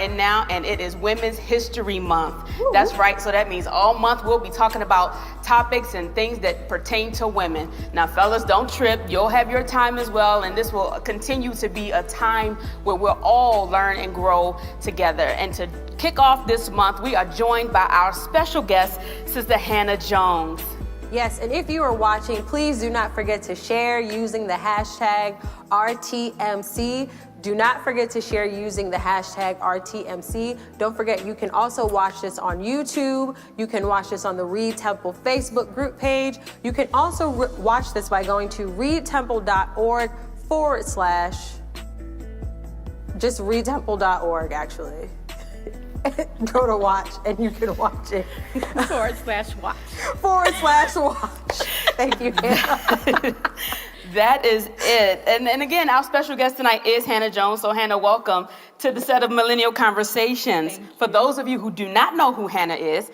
And now, and it is Women's History Month. That's right. So that means all month we'll be talking about topics and things that pertain to women. Now, fellas, don't trip. You'll have your time as well. And this will continue to be a time where we'll all learn and grow together. And to kick off this month, we are joined by our special guest, Sister Hannah Jones. Yes, and if you are watching, please do not forget to share using the hashtag RTMC. Do not forget to share using the hashtag RTMC. Don't forget, you can also watch this on YouTube. You can watch this on the Read Temple Facebook group page. You can also watch this by going to readtemple.org/ just readtemple.org, actually. Go to watch and you can watch it. /watch. /watch. Thank you, Hannah. That is it. And again, our special guest tonight is Hannah Jones. So Hannah, welcome to the set of Millennial Conversations. For those of you who do not know who Hannah is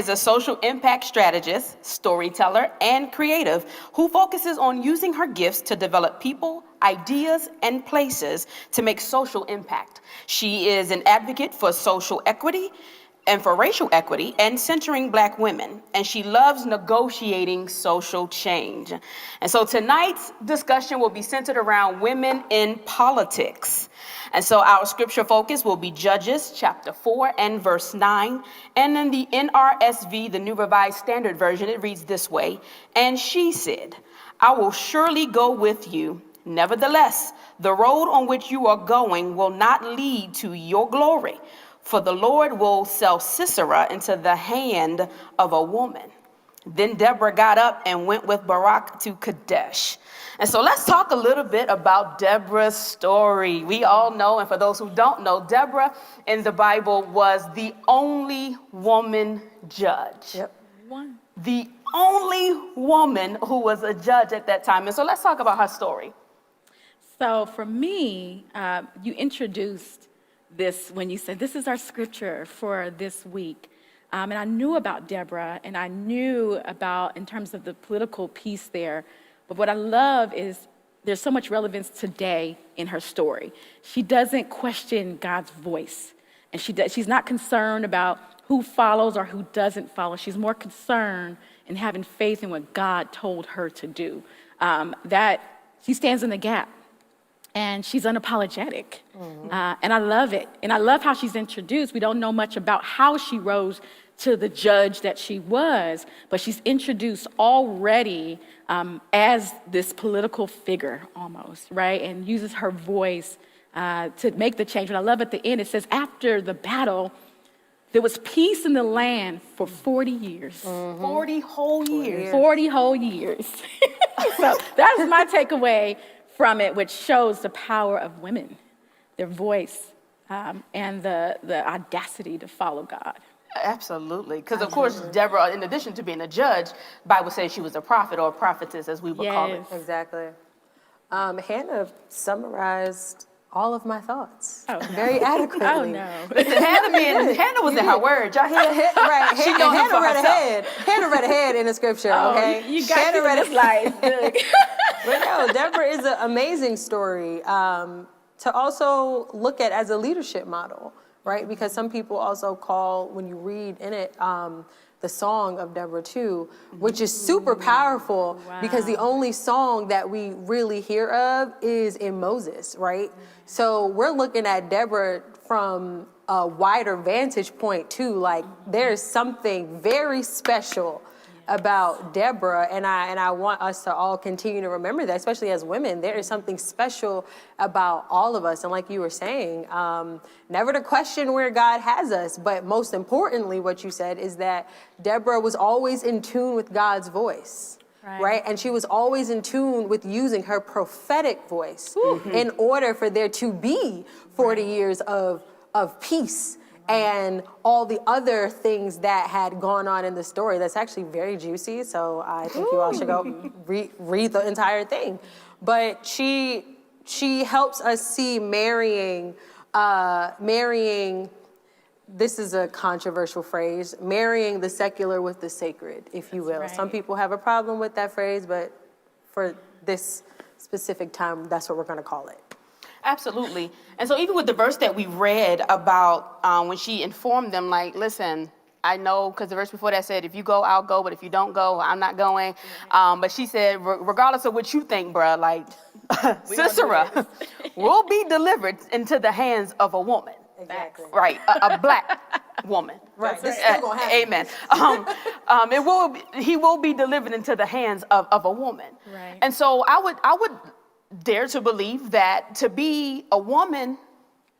a social impact strategist, storyteller, and creative who focuses on using her gifts to develop people, ideas, and places to make social impact. She is an advocate for social equity and for racial equity and centering Black women. And she loves negotiating social change. And so tonight's discussion will be centered around women in politics. And so our scripture focus will be Judges chapter 4 and verse 9. And in the NRSV, the New Revised Standard Version, it reads this way. And she said, I will surely go with you. Nevertheless, the road on which you are going will not lead to your glory. For the Lord will sell Sisera into the hand of a woman. Then Deborah got up and went with Barak to Kadesh. And so let's talk a little bit about Deborah's story. We all know, and for those who don't know, Deborah in the Bible was the only woman judge. Yep. The only woman who was a judge at that time. And so let's talk about her story. So for me, you introduced this when you said, this is our scripture for this week. And I knew about Deborah, and I knew about, in terms of the political piece there, but what I love is there's so much relevance today in her story. She doesn't question God's voice, and she's not concerned about who follows or who doesn't follow. She's more concerned in having faith in what God told her to do. That she stands in the gap. And she's unapologetic. And I love it. And I love how she's introduced. We don't know much about how she rose to the judge that she was, but she's introduced already as this political figure almost, right? And uses her voice to make the change. And I love at the end, it says, after the battle, there was peace in the land for 40 years. 40 whole years. 40 whole years. So that's my takeaway from it, which shows the power of women, their voice, and the audacity to follow God. Absolutely. Because, of course, Deborah, in addition to being a judge, Bible says she was a prophet or a prophetess, as we would call it. Exactly. Hannah summarized all of my thoughts very adequately. Oh, no. Hannah was in her word. Y'all hear that? Right. She know him for herself. Hannah read ahead in the scripture, okay? You got to read this life. But no, Deborah is an amazing story to also look at as a leadership model, right? Because some people also call, when you read in it, the song of Deborah too, which is super powerful because the only song that we really hear of is in Moses, right? So we're looking at Deborah from a wider vantage point too. Like there's something very special about Deborah, and I want us to all continue to remember that, especially as women. There is something special about all of us, and like you were saying, never to question where God has us, but most importantly, what you said is that Deborah was always in tune with God's voice, right? And she was always in tune with using her prophetic voice in order for there to be 40 years of peace and all the other things that had gone on in the story. That's actually very juicy, so I think you all should go read the entire thing. But she helps us see marrying, this is a controversial phrase, marrying the secular with the sacred, if you will. Right. Some people have a problem with that phrase, but for this specific time, that's what we're gonna call it. Absolutely. And so even with the verse that we read about when she informed them, like, listen, I know, because the verse before that said, if you go, I'll go, but if you don't go, I'm not going. But she said, regardless of what you think, bruh, like, Sisera will be delivered into the hands of a woman. Exactly. Right, a black woman. Right. This is still gonna happen. Amen. He will be delivered into the hands of a woman. Right. And so I would dare to believe that to be a woman,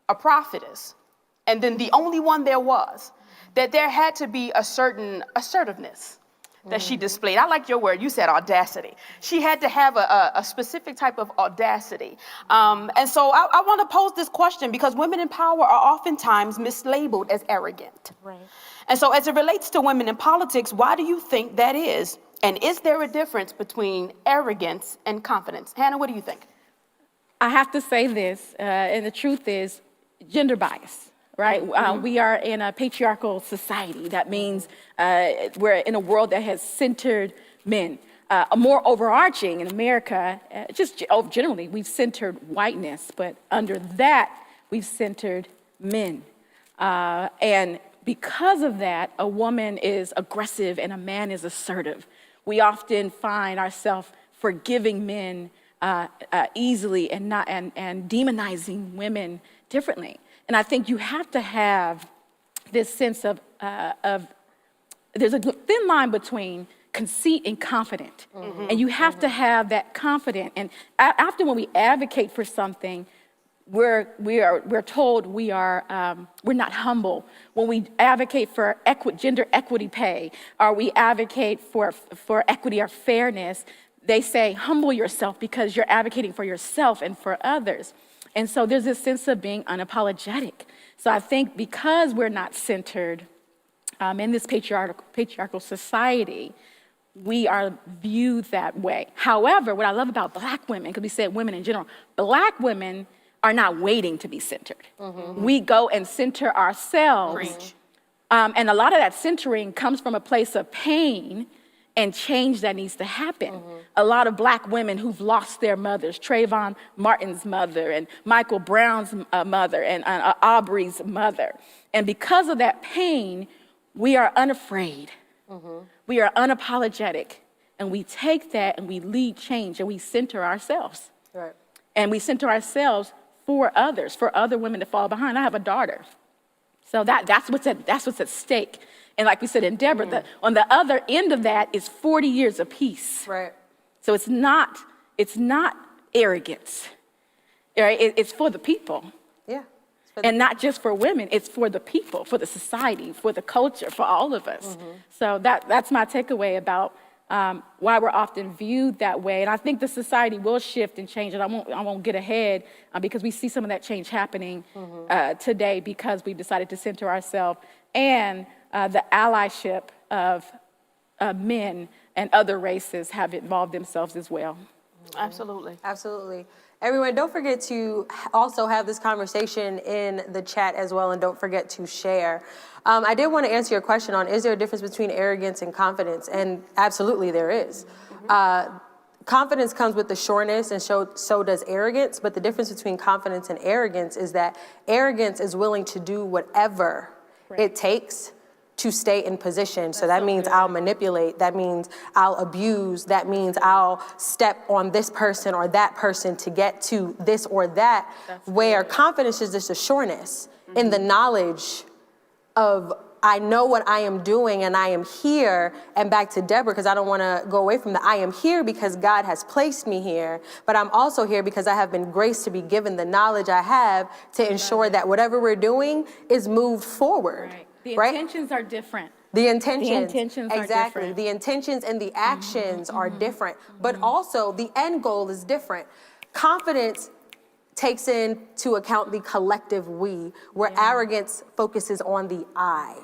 a prophetess, and then the only one there was, that there had to be a certain assertiveness that she displayed. I like your word. You said audacity. She had to have a specific type of audacity. And so I want to pose this question, because women in power are oftentimes mislabeled as arrogant. Right. And so as it relates to women in politics, why do you think that is? And is there a difference between arrogance and confidence? Hannah, what do you think? I have to say this, and the truth is gender bias. Right? We are in a patriarchal society. That means we're in a world that has centered men. More overarching in America, generally, we've centered whiteness, but under that, we've centered men. And because of that, a woman is aggressive and a man is assertive. We often find ourselves forgiving men easily and demonizing women differently. And I think you have to have this sense of there's a thin line between conceit and confident. And you have to have that confident. And often when we advocate for something, we're told we're not humble. When we advocate for gender equity pay, or we advocate for equity or fairness, they say, humble yourself, because you're advocating for yourself and for others. And so there's this sense of being unapologetic. So I think because we're not centered in this patriarchal society, we are viewed that way. However, what I love about black women, because we said women in general, black women are not waiting to be centered. We go and center ourselves. And a lot of that centering comes from a place of pain and change that needs to happen. A lot of black women who've lost their mothers, Trayvon Martin's mother and Michael Brown's mother and Aubrey's mother. And because of that pain, we are unafraid. We are unapologetic. And we take that and we lead change and we center ourselves. Right. And we center ourselves for others, for other women to fall behind. I have a daughter. So that's what's at stake. And like we said in Deborah, on the other end of that is 40 years of peace. Right. So it's not arrogance. Right? It's for the people. Yeah. And not just for women, it's for the people, for the society, for the culture, for all of us. So that's my takeaway about why we're often viewed that way. And I think the society will shift and change, and I won't get ahead because we see some of that change happening today because we've decided to center ourselves and the allyship of men and other races have involved themselves as well. Absolutely. Absolutely. Everyone, don't forget to also have this conversation in the chat as well, and don't forget to share. I did want to answer your question on, is there a difference between arrogance and confidence? And absolutely there is. Confidence comes with the sureness, and so does arrogance, but the difference between confidence and arrogance is that arrogance is willing to do whatever it takes to stay in position. So that means I'll manipulate, that means I'll abuse, that means I'll step on this person or that person to get to this or that, where confidence is just a sureness in the knowledge of I know what I am doing and I am here. And back to Deborah, because I don't want to go away from that. I am here because God has placed me here, but I'm also here because I have been graced to be given the knowledge I have to ensure that whatever we're doing is moved forward. Right. The intentions are different. The intentions are exactly. different. The intentions and the actions are different, but also the end goal is different. Confidence takes into account the collective we, where arrogance focuses on the I.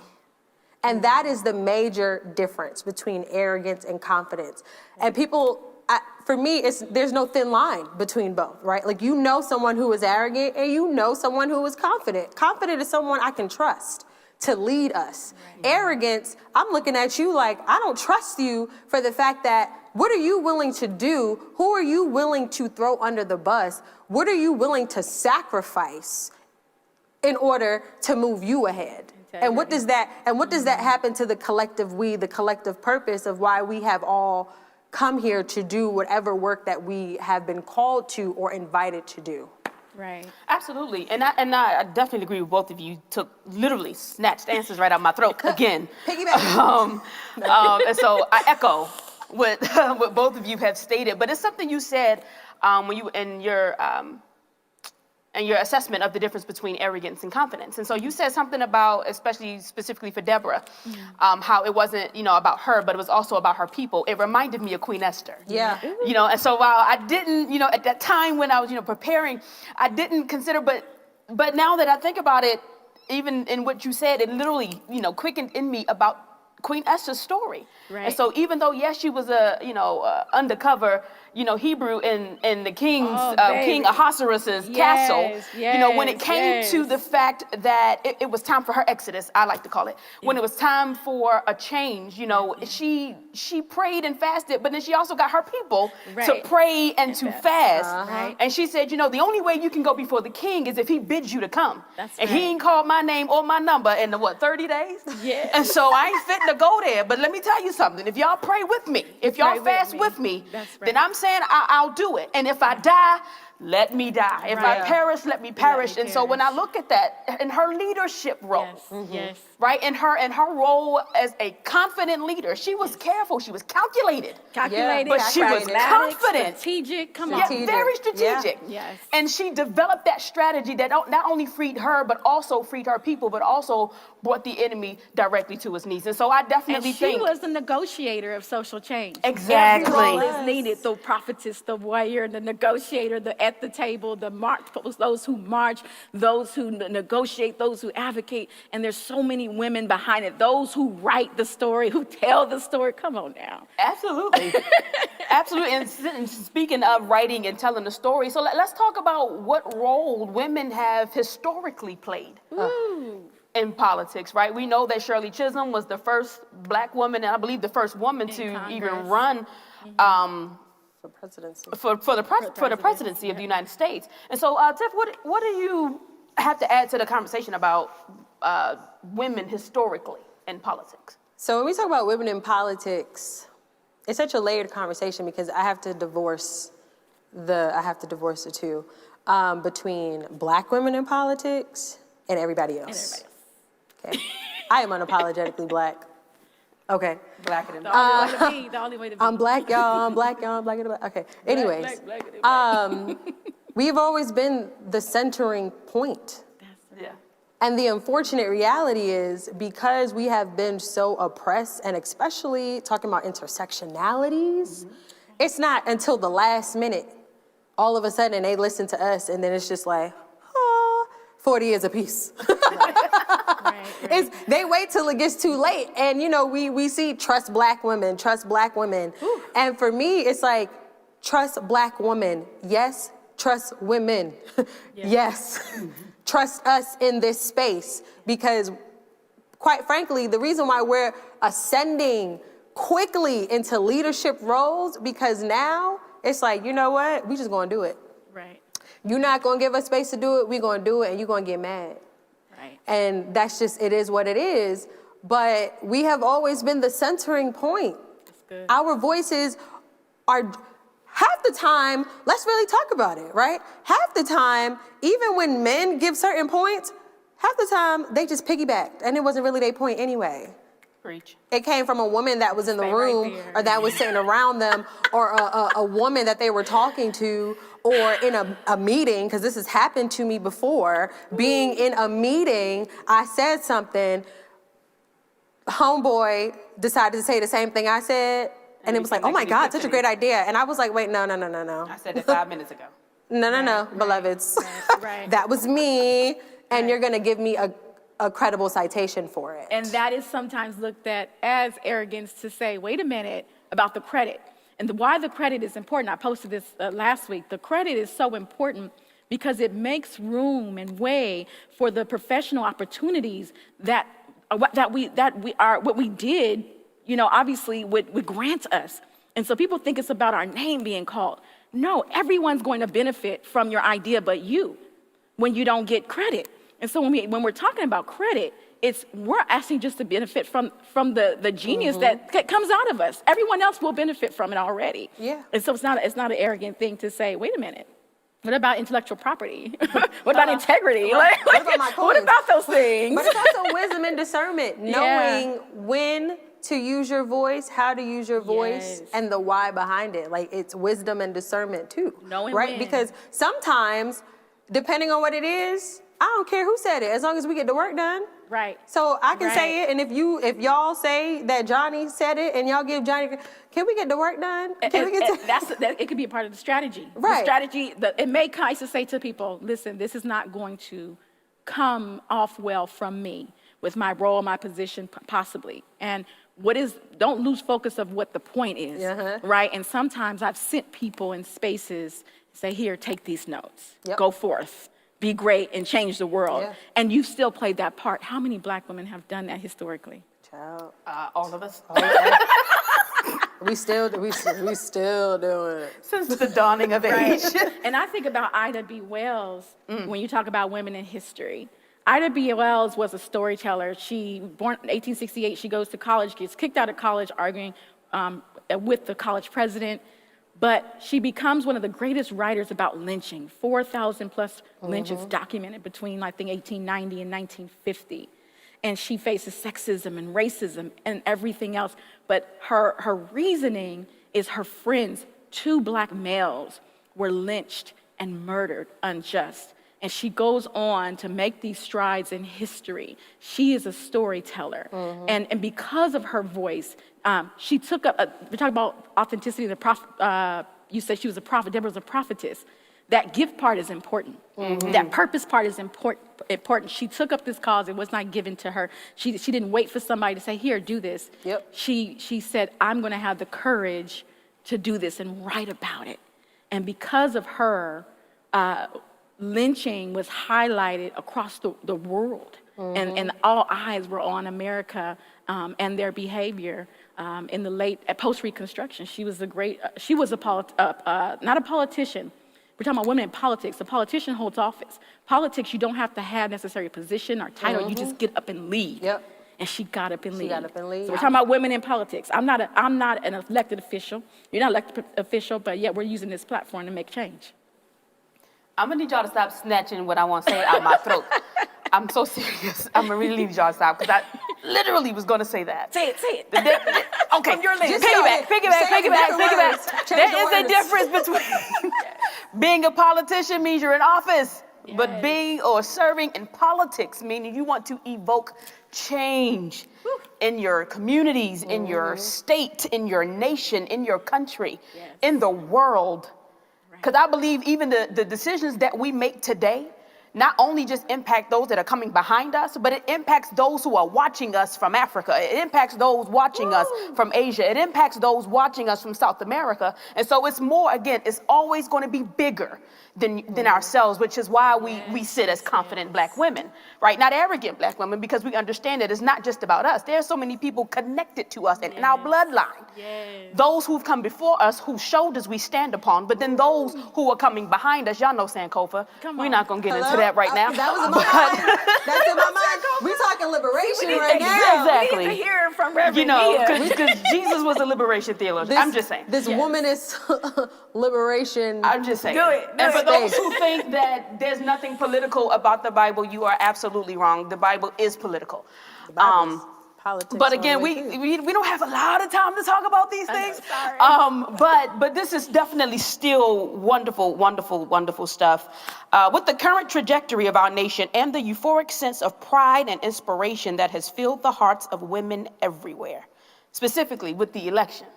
And that is the major difference between arrogance and confidence. And people, for me, there's no thin line between both, right? Like, you know someone who is arrogant and you know someone who is confident. Confident is someone I can trust to lead us. Arrogance, I'm looking at you like, I don't trust you for the fact that what are you willing to do? Who are you willing to throw under the bus? What are you willing to sacrifice in order to move you ahead? And what does that happen to the collective we, the collective purpose of why we have all come here to do whatever work that we have been called to or invited to do? Right. Absolutely. And I definitely agree with both of you. Took literally snatched answers right out my throat again. Piggyback. And so I echo what what both of you have stated. But it's something you said when you in your assessment of the difference between arrogance and confidence. And so you said something about, especially specifically for Deborah, how it wasn't, about her, but it was also about her people. It reminded me of Queen Esther. Yeah. And so while I didn't, at that time when I was, preparing, I didn't consider, but now that I think about it, even in what you said, it literally, quickened in me about Queen Esther's story. Right. And so even though, yes, she was a, undercover, Hebrew in the king's, King Ahasuerus' castle, when it came to the fact that it was time for her exodus, I like to call it, when it was time for a change, she prayed and fasted, but then she also got her people to pray and to fast. Right. And she said, the only way you can go before the king is if he bids you to come. That's and right. he ain't called my name or my number in the 30 days? Yeah. And so I ain't fitting to go there. But let me tell you something. If y'all pray with me, if y'all fast with me, then I'm saying I'll do it. And if I die, let me die. If I perish, let me perish. And so when I look at that, in her leadership role, Yes. right, in her role as a confident leader, she was careful, she was calculated. Calculated, But she was pragmatic, confident. strategic. Come Yeah, on. very strategic. Yeah. Yes. And she developed that strategy that not only freed her, but also freed her people, but also brought the enemy directly to his knees. And so I definitely And she think was the negotiator of social change. Exactly. Every role is needed. The prophetess, the warrior, the negotiator, at the table, those who march, those who negotiate, those who advocate. And there's so many women behind it. Those who write the story, who tell the story. Come on now. Absolutely. Absolutely. And speaking of writing and telling the story, so let's talk about what role women have historically played in politics, right? We know that Shirley Chisholm was the first Black woman, and I believe the first woman to even run For presidency. for the presidency of the United States. And so, Tiff, what do you have to add to the conversation about women historically in politics? So when we talk about women in politics, it's such a layered conversation because I have to divorce the two between Black women in politics and everybody else. Okay, I am unapologetically Black. Okay. Black and The only way to be. I'm Black, y'all. I'm Black, y'all. I'm Black and Black. Okay. Anyways, Black. we've always been the centering point. Yeah. And the unfortunate reality is because we have been so oppressed, and especially talking about intersectionalities, it's not until the last minute, all of a sudden they listen to us and then it's just like, 40 years apiece. Right. They wait till it gets too late. And we see trust Black women. Ooh. And for me, it's like, trust Black women. Yes, trust women. Yes. Trust us in this space, because quite frankly, the reason why we're ascending quickly into leadership roles, because now it's like, you know what? We just gonna do it. Right. You're not gonna give us space to do it. We're gonna do it, and you're gonna get mad. Right. And that's just, it is what it is. But we have always been the centering point. That's good. Our voices are half the time, let's really talk about it, right? Half the time, even when men give certain points, half the time they just piggybacked and it wasn't really their point anyway. Preach. It came from a woman that was in the Stay right room there. or that was sitting around them, or a woman that they were talking to, or in a meeting, because this has happened to me before. Being in a meeting, I said something, homeboy decided to say the same thing I said, and it was like, oh my God, such a great idea. And I was like, wait, no. I said it 5 minutes ago. No, beloveds. Right. That was me, and you're gonna give me a credible citation for it. And that is sometimes looked at as arrogance to say, wait a minute, about the credit. And why the credit is important, I posted this last week. The credit is so important because it makes room and way for the professional opportunities that what we did, obviously would grant us. And so people think it's about our name being called. No, everyone's going to benefit from your idea but you when you don't get credit. And so when we're talking about credit, we're asking just to benefit from the genius that comes out of us. Everyone else will benefit from it already. Yeah. And so it's not an arrogant thing to say, wait a minute, what about intellectual property? What about integrity? What about my what about those things? But it's also wisdom and discernment, knowing when to use your voice, how to use your voice, and the why behind it. Like, it's wisdom and discernment too, knowing right? when. Because sometimes, depending on what it is, I don't care who said it, as long as we get the work done. Right. So I can say it, and if y'all say that Johnny said it, and y'all give Johnny, can we get the work done? Can we get it could be a part of the strategy. Right. The strategy, it may kind of say to people, listen, this is not going to come off well from me with my role, my position, possibly. And don't lose focus of what the point is, right? And sometimes I've sent people in spaces, say, here, take these notes, go forth. Be great and change the world. Yeah. And you've still played that part. How many black women have done that historically? Child. All of us. We still doing it. Since the dawning of age. And I think about Ida B. Wells when you talk about women in history. Ida B. Wells was a storyteller. She, born in 1868, she goes to college, gets kicked out of college, arguing with the college president. But she becomes one of the greatest writers about lynching. 4,000 plus lynches documented between, I think, 1890 and 1950. And she faces sexism and racism and everything else. But her reasoning is her friends, 2 black males, were lynched and murdered unjust. And she goes on to make these strides in history. She is a storyteller. And because of her voice, she took up, we talk about authenticity, you said she was a prophet, Deborah was a prophetess. That gift part is important. That purpose part is important. She took up this cause, it was not given to her. She didn't wait for somebody to say, here, do this. She said, I'm gonna have the courage to do this and write about it. And because of her, lynching was highlighted across the world. And all eyes were on America and their behavior in the late post-Reconstruction. She was not a politician. We're talking about women in politics. The politician holds office. Politics, you don't have to have necessary position or title. You just get up and lead. And she got up and lead. So we're talking about women in politics. I'm not an elected official. You're not an elected official, but yet we're using this platform to make change. I'm gonna need y'all to stop snatching what I want to say out of my throat. I'm so serious. I'm gonna really need y'all to stop, because I literally was gonna say that. Say it. Okay, from your lens. Piggyback. There is a difference between being a politician means you're in office, but being or serving in politics, meaning you want to evoke change in your communities, in your state, in your nation, in your country, in the world. Because I believe even the decisions that we make today not only just impact those that are coming behind us, but it impacts those who are watching us from Africa. It impacts those watching us from Asia. It impacts those watching us from South America. And so it's more, again, it's always going to be bigger than ourselves, which is why we sit as confident black women, right? Not arrogant black women, because we understand that it's not just about us. There are so many people connected to us and in our bloodline. Those who've come before us, whose shoulders we stand upon, but then those who are coming behind us. Y'all know Sankofa. We're not going to get into that right now. That was in my mind. That's in my mind. We're talking liberation right now. Exactly. We need to hear from Reverend Mia. Because Jesus was a liberation theologian. I'm just saying. This womanist liberation. I'm just saying. Do it. And for those who think that there's nothing political about the Bible, you are absolutely wrong. The Bible is political. Politics. But again, we don't have a lot of time to talk about these things. But this is definitely still wonderful stuff. With the current trajectory of our nation and the euphoric sense of pride and inspiration that has filled the hearts of women everywhere, specifically with the election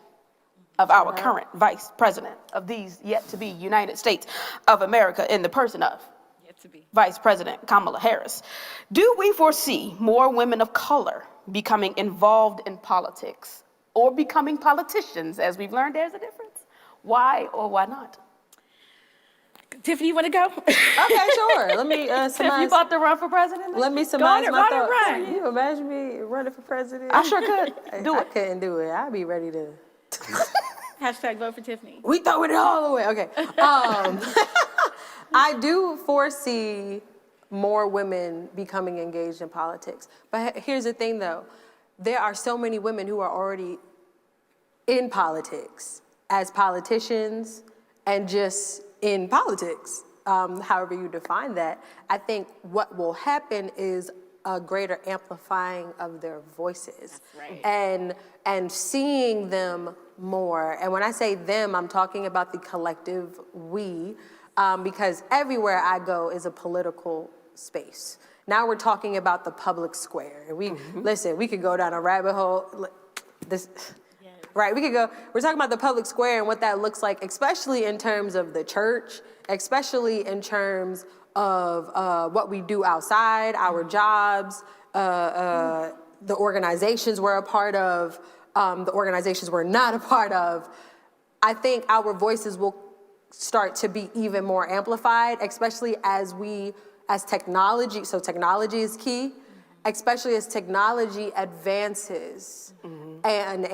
of our current vice president of these yet to be United States of America in the person of Vice President Kamala Harris. Do we foresee more women of color becoming involved in politics or becoming politicians? As we've learned, there's a difference. Why or why not? Tiffany, you want to go? Okay, sure. Let me surmise. You about to run for president? Let me surmise my thoughts. Run. Can you imagine me running for president? I sure could. I couldn't do it. I'd be ready to. Hashtag vote for Tiffany. We throwing it all the way. Okay. I do foresee more women becoming engaged in politics. But here's the thing, though. There are so many women who are already in politics as politicians and just in politics, however you define that. I think what will happen is a greater amplifying of their voices. That's right. And seeing them more. And when I say them, I'm talking about the collective we, because everywhere I go is a political space. Now we're talking about the public square. And listen, we could go down a rabbit hole. Right, we're talking about the public square and what that looks like, especially in terms of the church, especially in terms of what we do outside, our jobs, the organizations we're a part of, the organizations we're not a part of. I think our voices will start to be even more amplified, especially as technology, so technology is key, especially as technology advances. And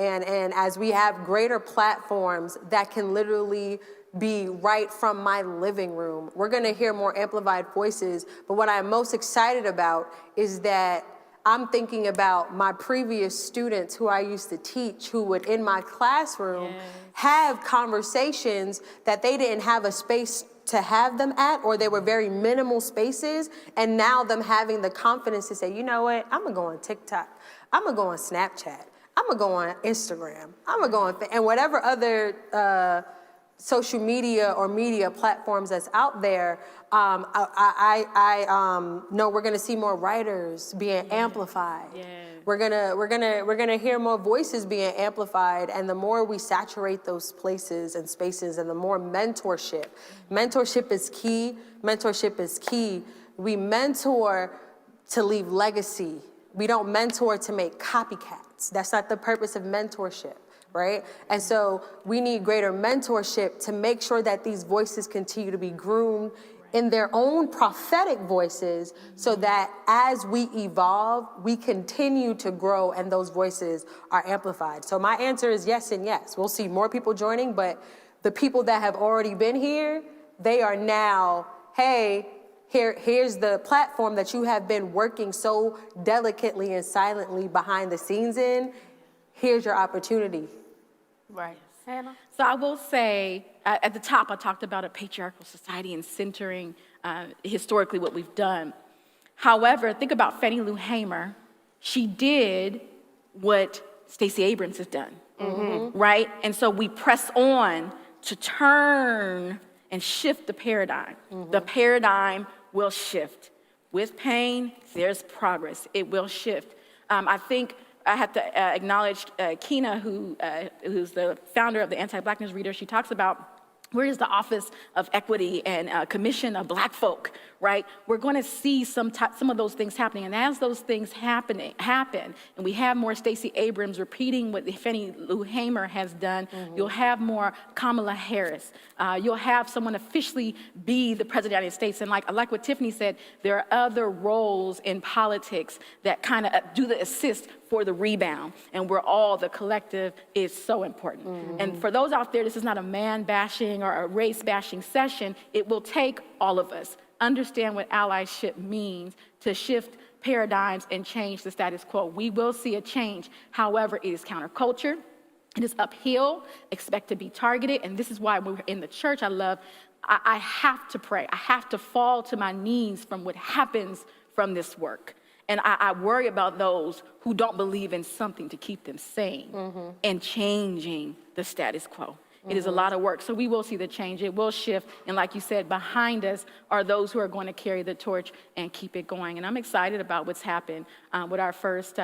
as we have greater platforms that can literally be right from my living room, we're gonna hear more amplified voices. But what I'm most excited about is that I'm thinking about my previous students who I used to teach, who would, in my classroom, have conversations that they didn't have a space to have them at, or they were very minimal spaces, and now them having the confidence to say, you know what, I'm gonna go on TikTok, I'm gonna go on Snapchat, I'm gonna go on Instagram, I'm gonna go on, and whatever other social media or media platforms that's out there. I know we're gonna see more writers being amplified. We're gonna hear more voices being amplified, and the more we saturate those places and spaces, and the more mentorship is key. Mentorship is key. We mentor to leave legacy. We don't mentor to make copycats. That's not the purpose of mentorship. Right? And so we need greater mentorship to make sure that these voices continue to be groomed in their own prophetic voices, so that as we evolve, we continue to grow and those voices are amplified. So my answer is yes and yes. We'll see more people joining, but the people that have already been here, they are now, hey, here's the platform that you have been working so delicately and silently behind the scenes in. Here's your opportunity. Right. Hannah? So I will say, at the top, I talked about a patriarchal society and centering historically what we've done. However, think about Fannie Lou Hamer. She did what Stacey Abrams has done, right? And so we press on to turn and shift the paradigm. The paradigm will shift. With pain, there's progress. It will shift. I think I have to acknowledge Kina, who's the founder of the Anti-Blackness Reader. She talks about, where is the Office of Equity and Commission of Black Folk, right? We're going to see some of those things happening. And as those things happen, and we have more Stacey Abrams repeating what Fannie Lou Hamer has done, you'll have more Kamala Harris. You'll have someone officially be the President of the United States. And like what Tiffany said, there are other roles in politics that kind of do the assist for the rebound. And we're all, the collective is so important. And for those out there, this is not a man-bashing or a race-bashing session. It will take all of us understand what allyship means to shift paradigms and change the status quo. We will see a change. However, it is counterculture. It is uphill, expect to be targeted. And this is why when we're in the church, I have to pray. I have to fall to my knees from what happens from this work. And I worry about those who don't believe in something to keep them sane and changing the status quo. It is a lot of work. So we will see the change. It will shift. And like you said, behind us are those who are going to carry the torch and keep it going. And I'm excited about what's happened with our first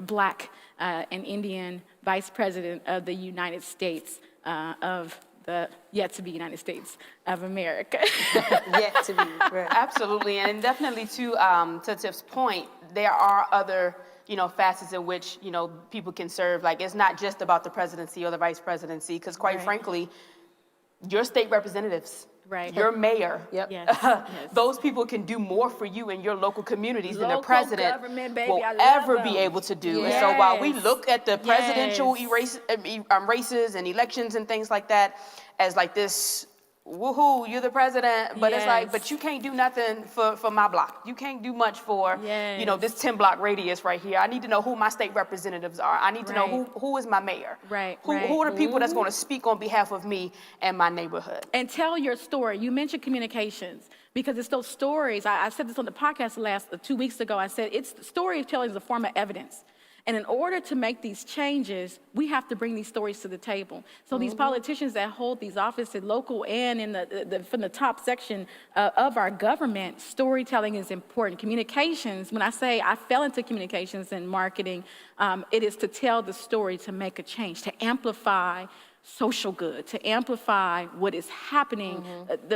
Black and Indian Vice President of the United States of the yet-to-be United States of America. Yet to be, right. Absolutely, and definitely to Tiff's point, there are other, facets in which, people can serve. Like, it's not just about the presidency or the vice presidency, because quite frankly, your state representatives Right. your mayor. Yep. Yes. Yes. Those people can do more for you in your local communities than the Local president government, baby, will I love ever them. be able to do. And so while we Yes. look at the presidential Yes. races and elections and things like that as like this, woohoo, you're the president, but it's like, Yes. but you can't do nothing for my block. You can't do much for, you know, Yes. this 10 block radius right here. I need to know who my state representatives are. I need to know Right. who is my mayor. Right, Who right. are the people that's going to speak on behalf of me and my neighborhood. And tell your story. You mentioned communications because it's those stories. I said this on the podcast 2 weeks ago. I said storytelling is a form of evidence. And in order to make these changes, we have to bring these stories to the table. So these politicians that hold these offices, local and in from the top section of our government, storytelling is important. Communications, when I say I fell into communications and marketing, it is to tell the story, to make a change, to amplify social good, to amplify what is happening.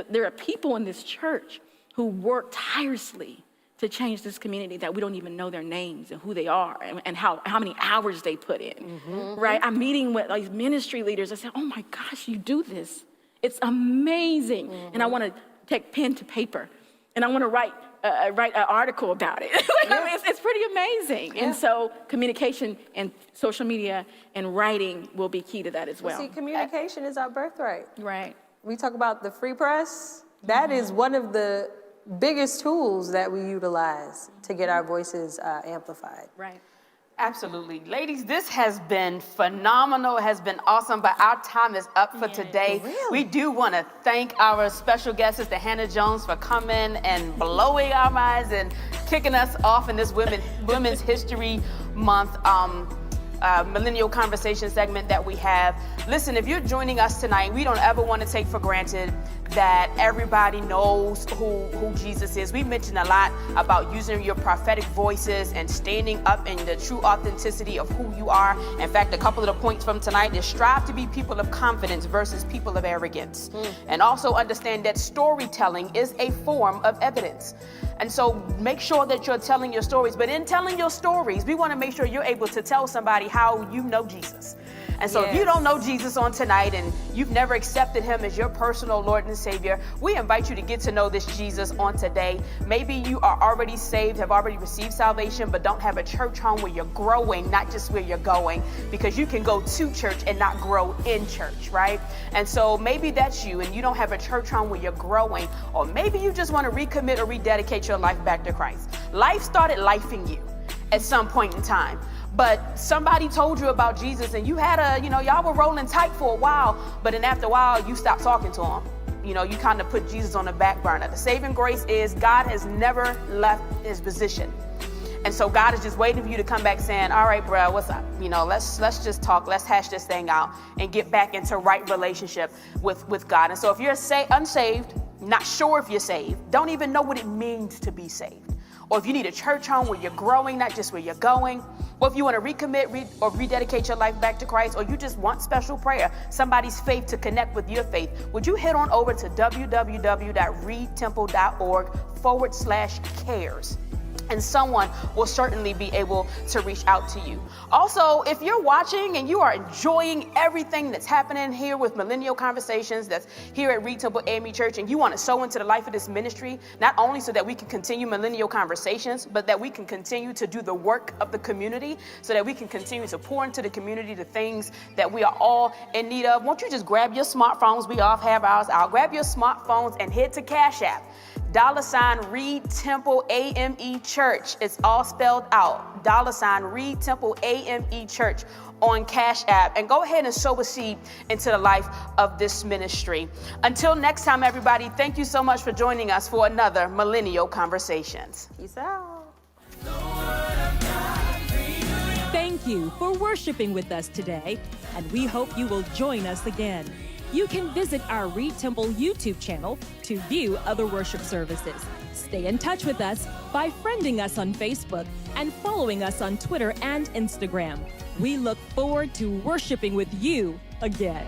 There are people in this church who work tirelessly to change this community that we don't even know their names and who they are and how many hours they put in, right? I'm meeting with these ministry leaders. I say, oh my gosh, you do this. It's amazing. And I want to take pen to paper and I want to write an article about it. I mean, it's pretty amazing. Yeah. And so communication and social media and writing will be key to that as well. See, communication is our birthright. Right. We talk about the free press. That is one of the biggest tools that we utilize to get our voices amplified. Right. Absolutely. Ladies, this has been phenomenal, has been awesome, but our time is up for today. Really? We do want to thank our special guest, Sister Hannah Jones, for coming and blowing our minds and kicking us off in this Women's History Month Millennial Conversation segment that we have. Listen, if you're joining us tonight, we don't ever want to take for granted that everybody knows who Jesus is. We mentioned a lot about using your prophetic voices and standing up in the true authenticity of who you are. In fact, a couple of the points from tonight is strive to be people of confidence versus people of arrogance. And also understand that storytelling is a form of evidence. And so make sure that you're telling your stories. But in telling your stories, we want to make sure you're able to tell somebody how you know Jesus. And so if you don't know Jesus on tonight and you've never accepted him as your personal Lord and Savior, we invite you to get to know this Jesus on today. Maybe you are already saved, have already received salvation, but don't have a church home where you're growing, not just where you're going, because you can go to church and not grow in church, right? And so maybe that's you and you don't have a church home where you're growing, or maybe you just want to recommit or rededicate your life back to Christ. Life started lifing you at some point in time. But somebody told you about Jesus and you had y'all were rolling tight for a while, but then after a while, you stopped talking to him. You know, you kind of put Jesus on the back burner. The saving grace is God has never left his position. And so God is just waiting for you to come back saying, all right, bro, what's up? You know, let's just talk. Let's hash this thing out and get back into right relationship with God. And so if you're unsaved, not sure if you're saved, don't even know what it means to be saved, or if you need a church home where you're growing, not just where you're going, or if you want to recommit or rededicate your life back to Christ, or you just want special prayer, somebody's faith to connect with your faith, would you head on over to www.readtemple.org/cares? And someone will certainly be able to reach out to you. Also, if you're watching and you are enjoying everything that's happening here with Millennial Conversations, that's here at Reed Temple AME Church, and you want to sow into the life of this ministry, not only so that we can continue Millennial Conversations, but that we can continue to do the work of the community, so that we can continue to pour into the community the things that we are all in need of. Won't you just grab your smartphones? We all have ours out. Grab your smartphones and head to Cash App. $Reed Temple AME Church. It's all spelled out. $Reed Temple AME Church on Cash App. And go ahead and sow a seed into the life of this ministry. Until next time, everybody, thank you so much for joining us for another Millennial Conversations. Peace out. Thank you for worshiping with us today, and we hope you will join us again. You can visit our Reed Temple YouTube channel to view other worship services. Stay in touch with us by friending us on Facebook and following us on Twitter and Instagram. We look forward to worshiping with you again.